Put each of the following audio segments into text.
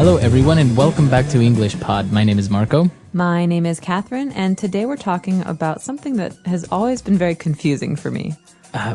Hello everyone and welcome back to EnglishPod. My name is Marco. My name is Catherine, and today we're talking about something that has always been very confusing for me.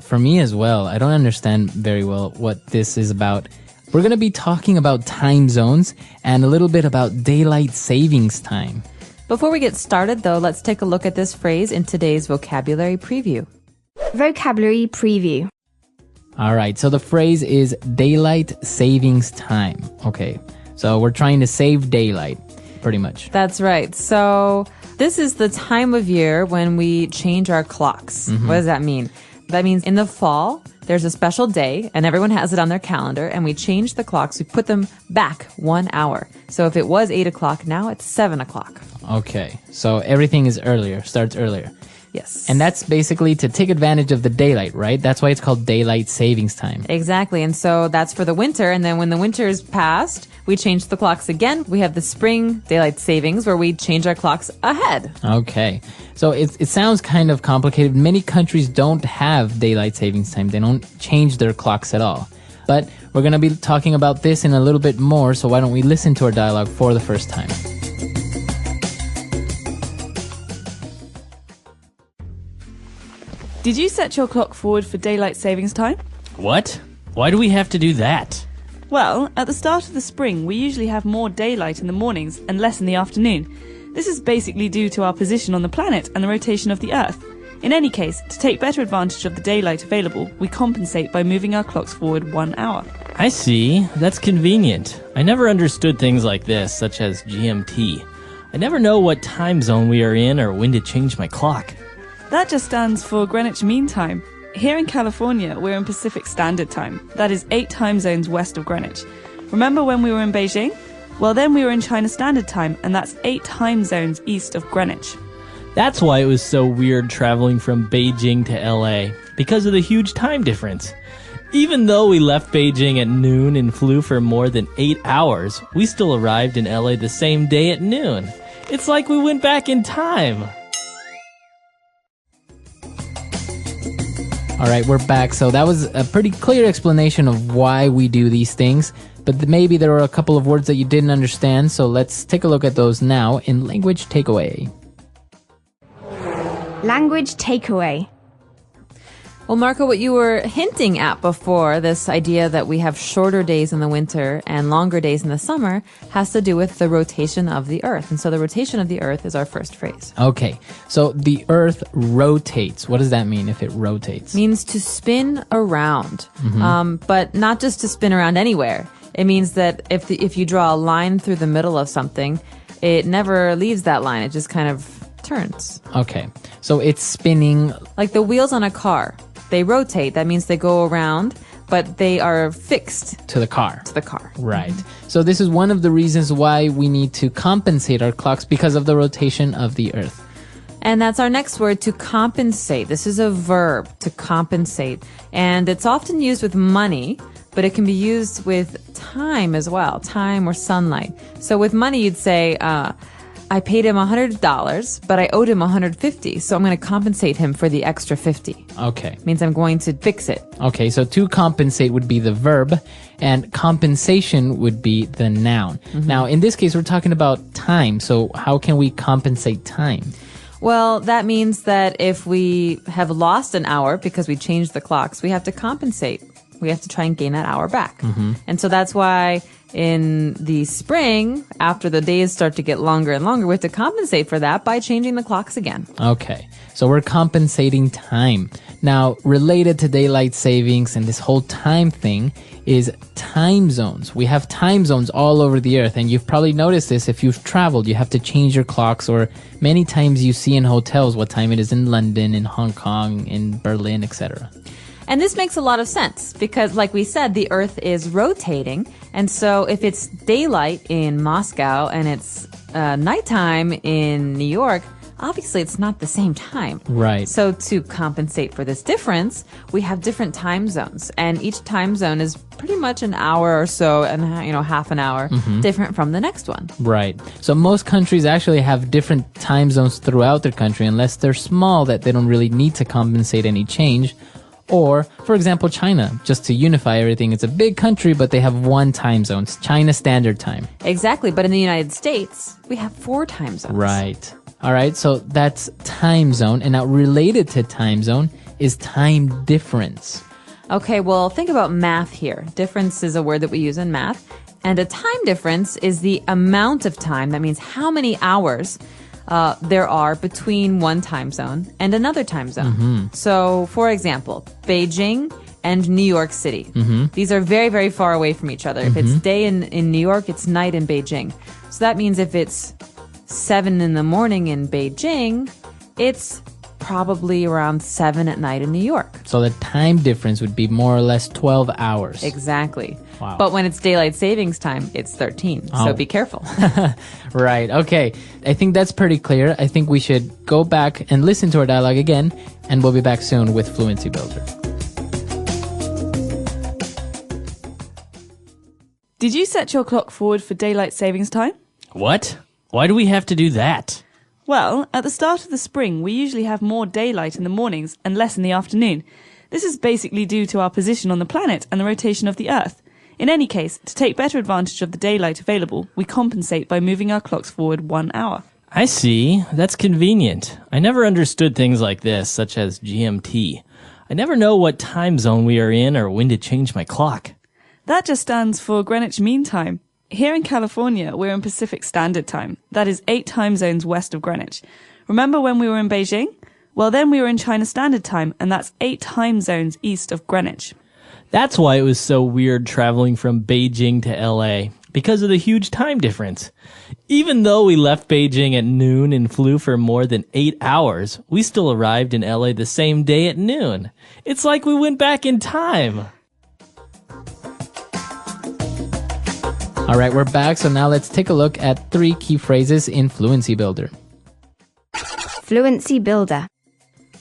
For me as well. I don't understand very well what this is about. We're going to be talking about time zones and a little bit about daylight savings time. Before we get started, though, let's take a look at this phrase in today's vocabulary preview. Vocabulary preview. All right, so the phrase is daylight savings time. Okay, so we're trying to save daylight, pretty much. That's right. So this is the time of year when we change our clocks. What does that mean? That means in the fall, there's a special day, and everyone has it on their calendar, and we change the clocks. We put them back 1 hour. So if it was 8 o'clock, now it's 7 o'clock. Okay, so everything is earlier, starts earlier. Yes. And that's basically to take advantage of the daylight, right? That's why it's called daylight savings time. Exactly. And so that's for the winter. And then when the winter is past, we change the clocks again. We have the spring daylight savings where we change our clocks ahead. Okay. So it sounds kind of complicated. Many countries don't have daylight savings time. They don't change their clocks at all. But we're going to be talking about this in a little bit more. So why don't we listen to our dialogue for the first time? Did you set your clock forward for daylight savings time? What? Why do we have to do that? Well, at the start of the spring, we usually have more daylight in the mornings and less in the afternoon. This is basically due to our position on the planet and the rotation of the Earth. In any case, to take better advantage of the daylight available, we compensate by moving our clocks forward 1 hour. I see. That's convenient. I never understood things like this, such as GMT. I never know what time zone we are in or when to change my clock. That just stands for Greenwich Mean Time. Here in California, we're in Pacific Standard Time. That is 8 time zones west of Greenwich. Remember when we were in Beijing? Well, then we were in China Standard Time, and that's 8 time zones east of Greenwich. That's why it was so weird traveling from Beijing to LA, because of the huge time difference. Even though we left Beijing at noon and flew for more than 8 hours, we still arrived in LA the same day at noon. It's like we went back in time. All right, we're back. So that was a pretty clear explanation of why we do these things. But maybe there were a couple of words that you didn't understand. So let's take a look at those now in Language Takeaway. Language takeaway. Well, Marco, what you were hinting at before, this idea that we have shorter days in the winter and longer days in the summer, has to do with the rotation of the Earth. And so the rotation of the Earth is our first phrase. Okay, so the Earth rotates. What does that mean if it rotates? Means to spin around, but not just to spin around anywhere. It means that if you draw a line through the middle of something, it never leaves that line. It just kind of turns. Okay, so it's spinning. Like the wheels on a car. They rotate. That means they go around, but they are fixed To the car. to the car. Right. So this is one of the reasons why we need to compensate our clocks because of the rotation of the Earth. And that's our next word, to compensate. This is a verb, to compensate. And it's often used with money, but it can be used with time as well, time or sunlight. So with money, you'd say, I paid him $100, but I owed him $150, so I'm going to compensate him for the extra $50. Okay. Means I'm going to fix it. Okay, so to compensate would be the verb, and compensation would be the noun. Now, in this case, we're talking about time, so how can we compensate time? Well, that means that if we have lost an hour because we changed the clocks, we have to compensate. We have to try and gain that hour back. And so that's why in the spring, after the days start to get longer and longer, we have to compensate for that by changing the clocks again. Okay, so we're compensating time. Now, related to daylight savings and this whole time thing is time zones. We have time zones all over the earth, and you've probably noticed this if you've traveled. You have to change your clocks, or many times you see in hotels what time it is in London, in Hong Kong, in Berlin, etc. And this makes a lot of sense because, like we said, the Earth is rotating. And so if it's daylight in Moscow and it's nighttime in New York, obviously it's not the same time. Right. So to compensate for this difference, we have different time zones. And each time zone is pretty much an hour or so and, half an hour different from the next one. Right. So most countries actually have different time zones throughout their country, unless they're small that they don't really need to compensate any change. Or, for example, China, just to unify everything. It's a big country, but they have one time zone, China Standard Time. Exactly. But in the United States, we have 4 time zones. Right. All right. So that's time zone. And now related to time zone is time difference. Okay, well, think about math here. Difference is a word that we use in math. And a time difference is the amount of time, that means how many hours there are between one time zone and another time zone. So, for example, Beijing and New York City. These are very, very far away from each other. If it's day in New York, it's night in Beijing. So that means if it's 7 in the morning in Beijing, it's probably around 7 at night in New York. So the time difference would be more or less 12 hours. Exactly. Wow. But when it's daylight savings time, it's 13. So be careful. Right. Okay. I think that's pretty clear. I think we should go back and listen to our dialogue again, and we'll be back soon with Fluency Builder. Did you set your clock forward for daylight savings time? What? Why do we have to do that? Well, at the start of the spring, we usually have more daylight in the mornings and less in the afternoon. This is basically due to our position on the planet and the rotation of the Earth. In any case, to take better advantage of the daylight available, we compensate by moving our clocks forward 1 hour. I see. That's convenient. I never understood things like this, such as GMT. I never know what time zone we are in or when to change my clock. That just stands for Greenwich Mean Time. Here in California, we're in Pacific Standard Time. That is 8 time zones west of Greenwich. Remember when we were in Beijing? Well, then we were in China Standard Time, and that's 8 time zones east of Greenwich. That's why it was so weird traveling from Beijing to LA, because of the huge time difference. Even though we left Beijing at noon and flew for more than 8 hours, we still arrived in LA the same day at noon. It's like we went back in time. All right, we're back. So now let's take a look at 3 key phrases in Fluency Builder. Fluency Builder.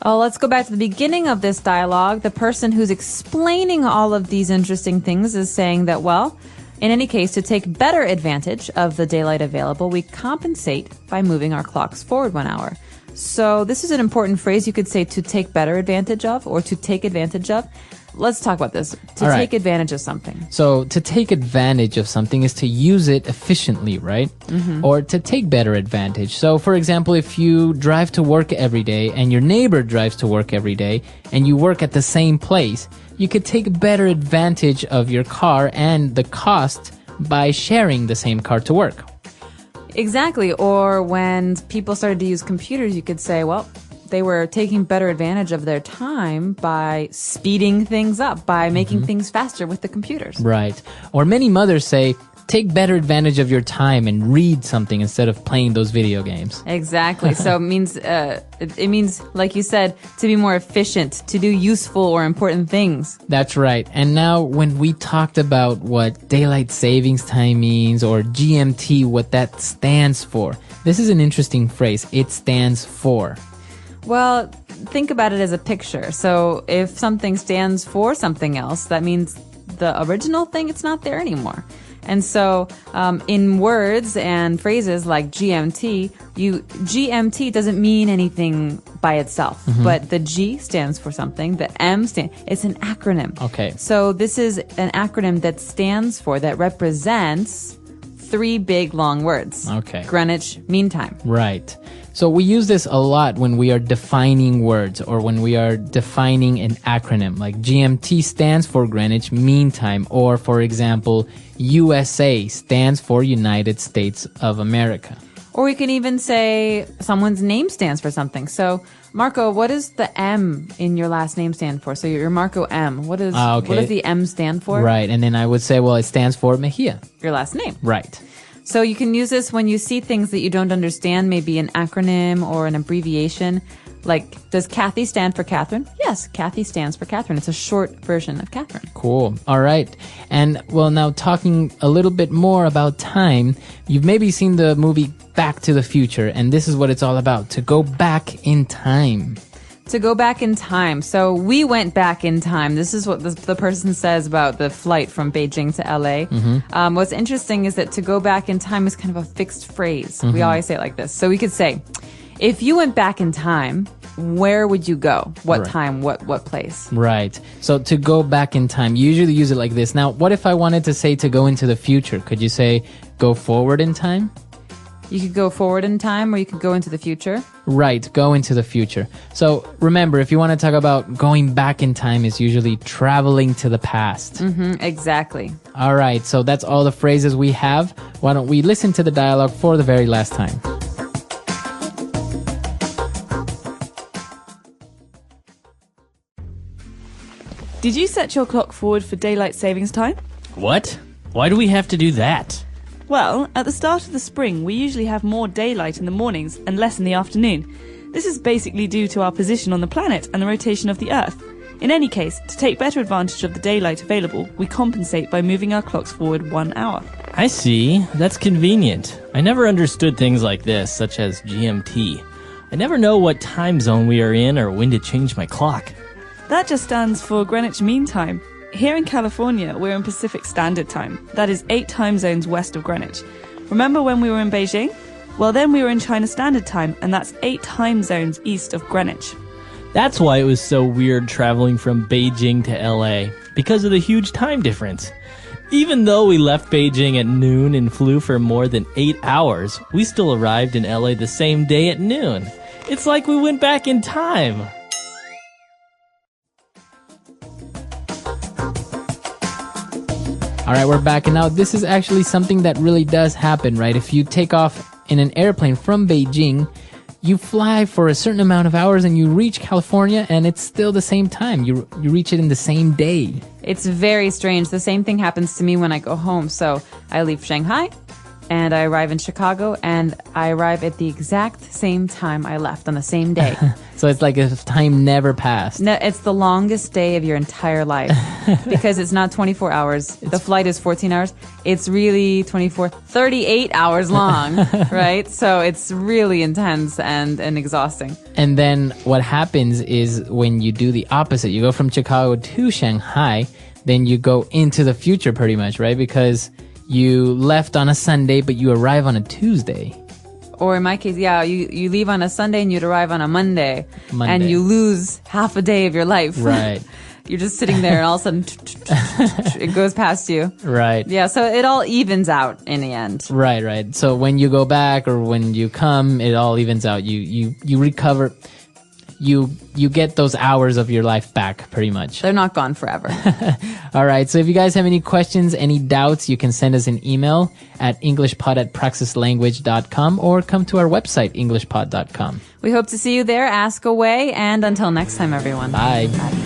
Oh, let's go back to the beginning of this dialogue. The person who's explaining all of these interesting things is saying that, well, in any case, to take better advantage of the daylight available, we compensate by moving our clocks forward 1 hour. So this is an important phrase. You could say to take better advantage of or to take advantage of. Let's talk about this. To take advantage of something. So to take advantage of something is to use it efficiently, right? Or to take better advantage. So for example, if you drive to work every day and your neighbor drives to work every day and you work at the same place, you could take better advantage of your car and the cost by sharing the same car to work. Exactly. Or when people started to use computers, you could say, well, they were taking better advantage of their time by speeding things up, by making things faster with the computers. Right. Or many mothers say, take better advantage of your time and read something instead of playing those video games. Exactly. So it means, like you said, to be more efficient, to do useful or important things. That's right. And now when we talked about what daylight savings time means or GMT, what that stands for, this is an interesting phrase. It stands for. Well, think about it as a picture. So if something stands for something else, that means the original thing, it's not there anymore. And so in words and phrases like GMT, GMT doesn't mean anything by itself. But the G stands for something. The M it's an acronym. Okay. So this is an acronym that stands for, that represents 3 big long words. Okay. Greenwich Mean Time. Right. So we use this a lot when we are defining words or when we are defining an acronym. Like GMT stands for Greenwich Mean Time, or for example, USA stands for United States of America. Or we can even say someone's name stands for something. So, Marco, what does the M in your last name stand for? So you're Marco M. What does the M stand for? Right. And then I would say, well, it stands for Mejia. Your last name. Right. So you can use this when you see things that you don't understand, maybe an acronym or an abbreviation. Like, does Kathy stand for Catherine? Yes, Kathy stands for Catherine. It's a short version of Catherine. Cool. All right. And, well, now talking a little bit more about time, you've maybe seen the movie Back to the Future, and this is what it's all about, to go back in time. To go back in time. So we went back in time. This is what the person says about the flight from Beijing to LA. What's interesting is that to go back in time is kind of a fixed phrase. We always say it like this. So we could say, if you went back in time, where would you go? What Right. time? What place? Right. So to go back in time, you usually use it like this. Now, what if I wanted to say to go into the future? Could you say go forward in time? You could go forward in time or you could go into the future. Right, go into the future. So remember, if you want to talk about going back in time, it's usually traveling to the past. Exactly. All right, so that's all the phrases we have. Why don't we listen to the dialogue for the very last time? Did you set your clock forward for daylight savings time? What? Why do we have to do that? Well, at the start of the spring, we usually have more daylight in the mornings and less in the afternoon. This is basically due to our position on the planet and the rotation of the Earth. In any case, to take better advantage of the daylight available, we compensate by moving our clocks forward 1 hour. I see. That's convenient. I never understood things like this, such as GMT. I never know what time zone we are in or when to change my clock. That just stands for Greenwich Mean Time. Here in California, we're in Pacific Standard Time. That is 8 time zones west of Greenwich. Remember when we were in Beijing? Well, then we were in China Standard Time, and that's 8 time zones east of Greenwich. That's why it was so weird traveling from Beijing to LA, because of the huge time difference. Even though we left Beijing at noon and flew for more than 8 hours, we still arrived in LA the same day at noon. It's like we went back in time. All right, we're back. And now this is actually something that really does happen, right? If you take off in an airplane from Beijing, you fly for a certain amount of hours and you reach California and it's still the same time. You reach it in the same day. It's very strange. The same thing happens to me when I go home. So I leave Shanghai and I arrive in Chicago and I arrive at the exact same time I left on the same day. So it's like if time never passed. No, it's the longest day of your entire life because it's not 24 hours. The flight is 14 hours. It's really 38 hours long, right? So it's really intense and exhausting. And then what happens is when you do the opposite, you go from Chicago to Shanghai, then you go into the future pretty much, right? Because you left on a Sunday, but you arrive on a Tuesday. Or in my case, yeah, you leave on a Sunday and you'd arrive on a Monday. And you lose half a day of your life. Right. You're just sitting there and all of a sudden it goes past you. Right. Yeah, so it all evens out in the end. Right. So when you go back or when you come, it all evens out. You recover. You get those hours of your life back pretty much. They're not gone forever. All right. So if you guys have any questions, any doubts, you can send us an email at EnglishPod@praxislanguage.com or come to our website, EnglishPod.com. We hope to see you there. Ask away. And until next time, everyone. Bye. Bye.